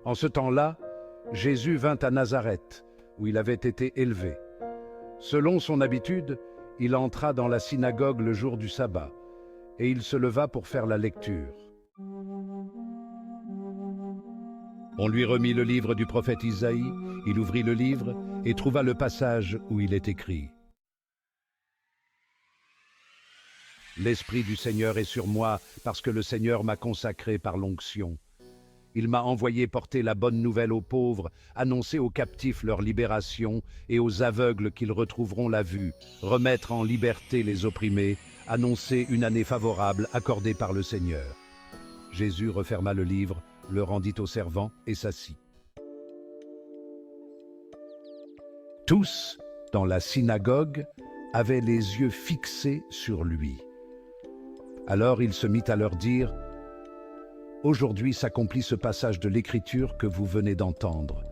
En ce temps-là, Jésus vint à Nazareth, où il avait été élevé. Selon son habitude, il entra dans la synagogue le jour du sabbat, et il se leva pour faire la lecture. On lui remit le livre du prophète Isaïe, il ouvrit le livre et trouva le passage où il est écrit. L'Esprit du Seigneur est sur moi, parce que le Seigneur m'a consacré par l'onction. Il m'a envoyé porter la bonne nouvelle aux pauvres, annoncer aux captifs leur libération et aux aveugles qu'ils retrouveront la vue, remettre en liberté les opprimés, annoncer une année favorable accordée par le Seigneur. Jésus referma le livre, le rendit au servant et s'assit. Tous, dans la synagogue, avaient les yeux fixés sur lui. Alors il se mit à leur dire: « Aujourd'hui s'accomplit ce passage de l'Écriture que vous venez d'entendre. »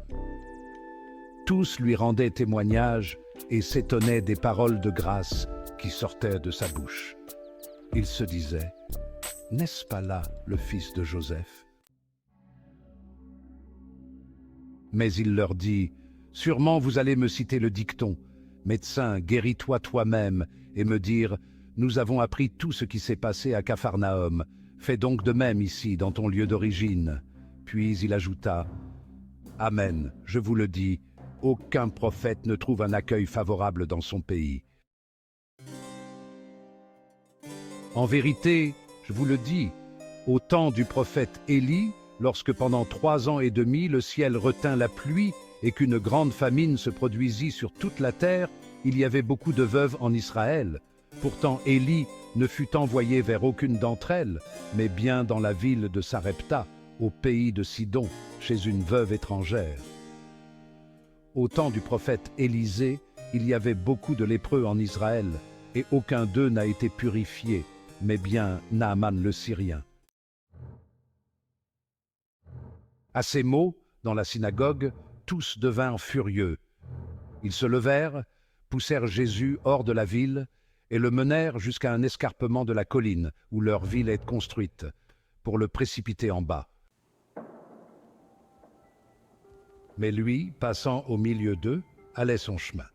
Tous lui rendaient témoignage et s'étonnaient des paroles de grâce qui sortaient de sa bouche. Ils se disaient: « N'est-ce pas là le fils de Joseph ?» Mais il leur dit: « Sûrement vous allez me citer le dicton: « Médecin, guéris-toi toi-même » et me dire: « Nous avons appris tout ce qui s'est passé à Capharnaüm. Fais donc de même ici, dans ton lieu d'origine. » Puis il ajouta: « Amen, je vous le dis, aucun prophète ne trouve un accueil favorable dans son pays. En vérité, je vous le dis, au temps du prophète Élie, lorsque pendant 3 ans et demi le ciel retint la pluie et qu'une grande famine se produisit sur toute la terre, il y avait beaucoup de veuves en Israël. Pourtant Élie ne fut envoyé vers aucune d'entre elles, mais bien dans la ville de Sarepta, au pays de Sidon, chez une veuve étrangère. Au temps du prophète Élisée, il y avait beaucoup de lépreux en Israël, et aucun d'eux n'a été purifié, mais bien Naaman le Syrien. » À ces mots, dans la synagogue, tous devinrent furieux. Ils se levèrent, poussèrent Jésus hors de la ville et le menèrent jusqu'à un escarpement de la colline où leur ville est construite, pour le précipiter en bas. Mais lui, passant au milieu d'eux, allait son chemin.